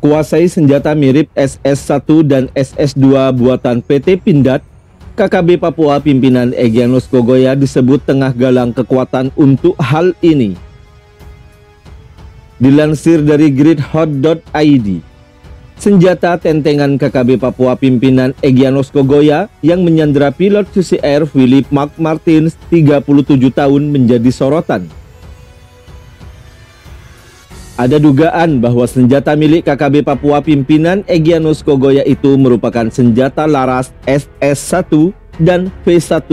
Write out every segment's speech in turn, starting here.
Kuasai senjata mirip SS-1 dan SS-2 buatan PT Pindad, KKB Papua pimpinan Egyanus Kogoya disebut tengah galang kekuatan untuk hal ini. Dilansir dari gridhot.id, senjata tentengan KKB Papua pimpinan Egyanus Kogoya yang menyandera pilot Susi Air Philip McMartin 37 tahun menjadi sorotan. Ada dugaan bahwa senjata milik KKB Papua pimpinan Egyanus Kogoya itu merupakan senjata laras SS-1 dan V1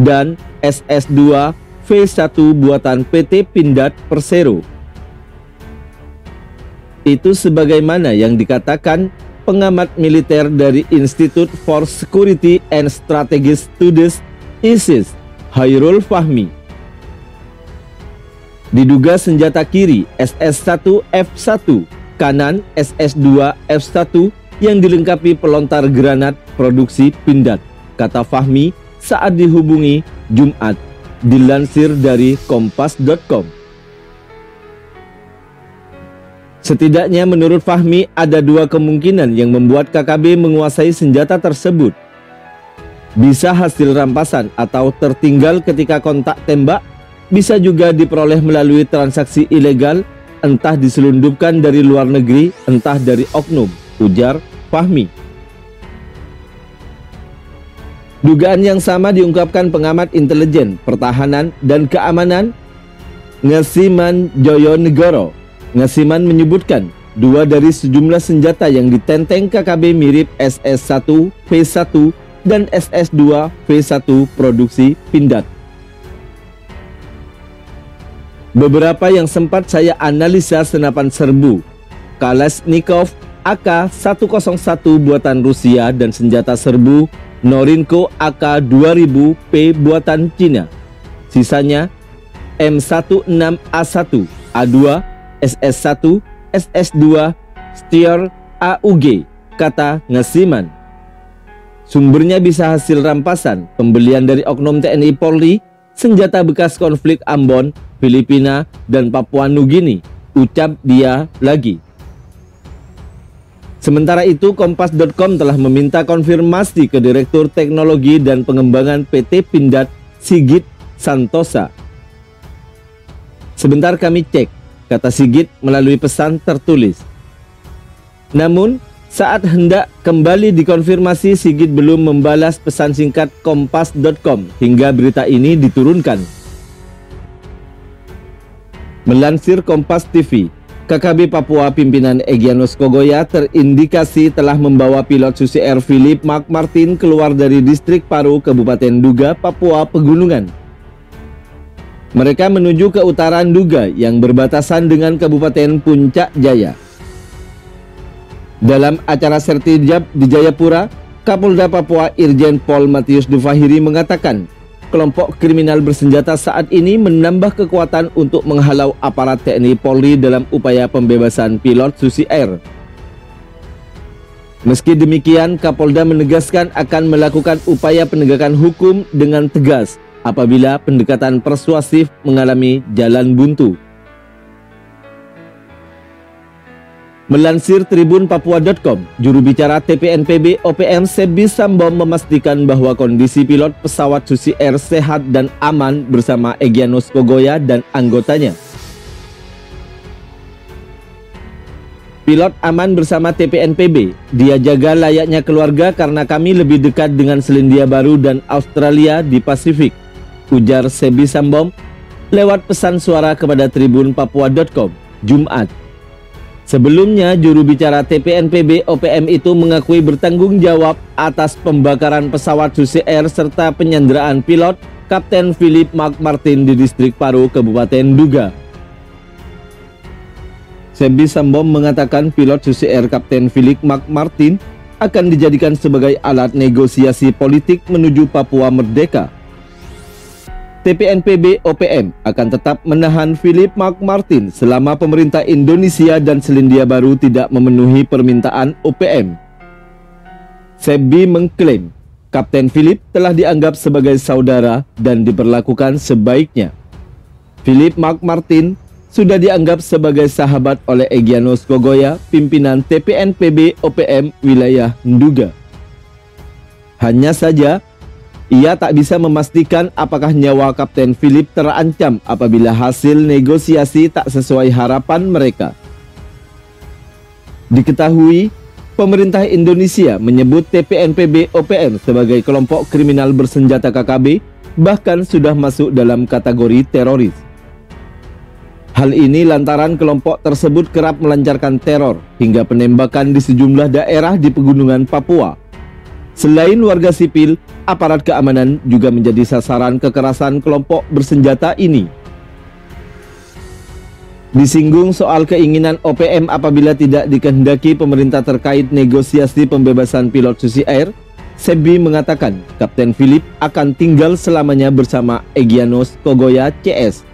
dan SS-2 V1 buatan PT Pindad Persero. Itu sebagaimana yang dikatakan pengamat militer dari Institute for Security and Strategic Studies ISIS, Hairul Fahmi. Diduga senjata kiri SS-1 F1, kanan SS-2 F1 yang dilengkapi pelontar granat produksi Pindad, kata Fahmi saat dihubungi Jumat, dilansir dari kompas.com. Setidaknya menurut Fahmi ada dua kemungkinan yang membuat KKB menguasai senjata tersebut. Bisa hasil rampasan atau tertinggal ketika kontak tembak, bisa juga diperoleh melalui transaksi ilegal, entah diselundupkan dari luar negeri, entah dari oknum, ujar Fahmi. Dugaan yang sama diungkapkan pengamat intelijen, pertahanan, dan keamanan Ngasiman Joyonegoro. Ngasiman menyebutkan, dua dari sejumlah senjata yang ditenteng KKB mirip SS-1 V1 dan SS-2 V1 produksi Pindad. Beberapa yang sempat saya analisa senapan serbu Kalashnikov AK-101 buatan Rusia dan senjata serbu Norinco AK-2000P buatan Cina. Sisanya M16A1, A2, SS1, SS2, Stier AUG, kata Ngasiman. Sumbernya bisa hasil rampasan, pembelian dari oknum TNI Polri, senjata bekas konflik Ambon, Filipina, dan Papua Nugini, ucap dia lagi. Sementara itu, Kompas.com telah meminta konfirmasi ke Direktur Teknologi dan Pengembangan PT Pindad, Sigit Santosa. Sebentar kami cek, kata Sigit melalui pesan tertulis. Namun, saat hendak kembali dikonfirmasi, Sigit belum membalas pesan singkat Kompas.com hingga berita ini diturunkan. Melansir Kompas TV, KKB Papua pimpinan Egyanus Kogoya terindikasi telah membawa pilot Susi Air Philip McMartin keluar dari distrik Paro, Kabupaten Duga, Papua Pegunungan. Mereka menuju ke utara Duga yang berbatasan dengan Kabupaten Puncak Jaya. Dalam acara sertijab di Jayapura, Kapolda Papua Irjen Pol Matius Dufahiri mengatakan, kelompok kriminal bersenjata saat ini menambah kekuatan untuk menghalau aparat TNI Polri dalam upaya pembebasan pilot Susi Air. Meski demikian, Kapolda menegaskan akan melakukan upaya penegakan hukum dengan tegas apabila pendekatan persuasif mengalami jalan buntu. Melansir tribunpapua.com, juru bicara TPNPB OPM Sebbi Sambom memastikan bahwa kondisi pilot pesawat Susi Air sehat dan aman bersama Egyanus Kogoya dan anggotanya. Pilot aman bersama TPNPB, dia jaga layaknya keluarga karena kami lebih dekat dengan Selandia Baru dan Australia di Pasifik, ujar Sebbi Sambom lewat pesan suara kepada tribunpapua.com, Jumat. Sebelumnya, juru bicara TPNPB OPM itu mengakui bertanggung jawab atas pembakaran pesawat Susi Air serta penyanderaan pilot Kapten Philip McMartin di distrik Paro, Kabupaten Duga. Sebbi Sambom mengatakan pilot Susi Air Kapten Philip McMartin akan dijadikan sebagai alat negosiasi politik menuju Papua Merdeka. TPNPB OPM akan tetap menahan Philip McMartin selama pemerintah Indonesia dan Selandia Baru tidak memenuhi permintaan OPM. Sebbi mengklaim Kapten Philip telah dianggap sebagai saudara dan diperlakukan sebaiknya. Philip McMartin sudah dianggap sebagai sahabat oleh Egyanos Kogoya, pimpinan TPNPB OPM wilayah Nduga. Hanya saja, ia tak bisa memastikan apakah nyawa Kapten Philip terancam apabila hasil negosiasi tak sesuai harapan mereka. Diketahui, pemerintah Indonesia menyebut TPNPB OPM sebagai kelompok kriminal bersenjata KKB, bahkan sudah masuk dalam kategori teroris. Hal ini lantaran kelompok tersebut kerap melancarkan teror hingga penembakan di sejumlah daerah di pegunungan Papua. Selain warga sipil, aparat keamanan juga menjadi sasaran kekerasan kelompok bersenjata ini. Disinggung soal keinginan OPM apabila tidak dikehendaki pemerintah terkait negosiasi pembebasan pilot Susi Air, Sebi mengatakan Kapten Philip akan tinggal selamanya bersama Egyanos Kogoya CS.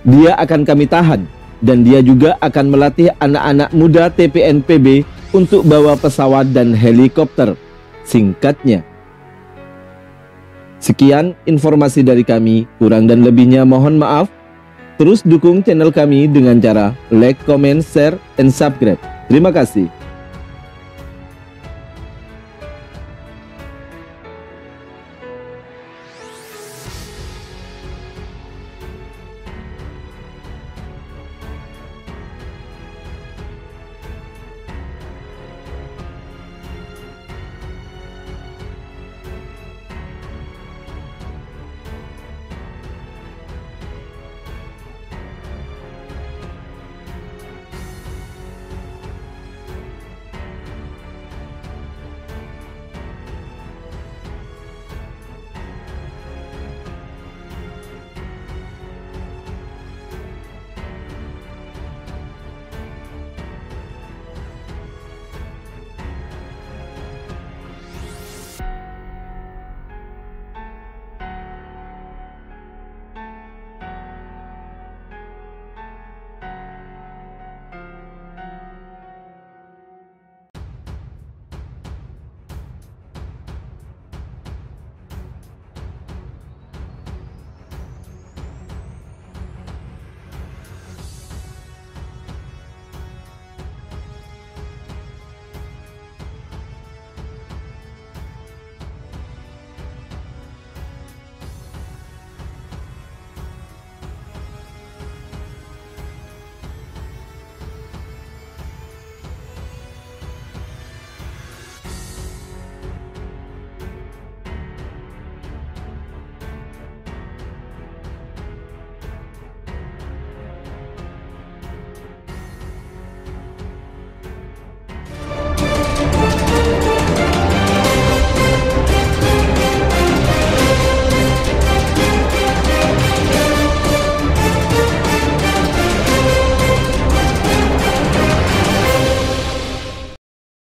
Dia akan kami tahan, dan dia juga akan melatih anak-anak muda TPNPB untuk bawa pesawat dan helikopter, singkatnya. Sekian informasi dari kami, kurang dan lebihnya mohon maaf. Terus dukung channel kami dengan cara like, comment, share, and subscribe. Terima kasih.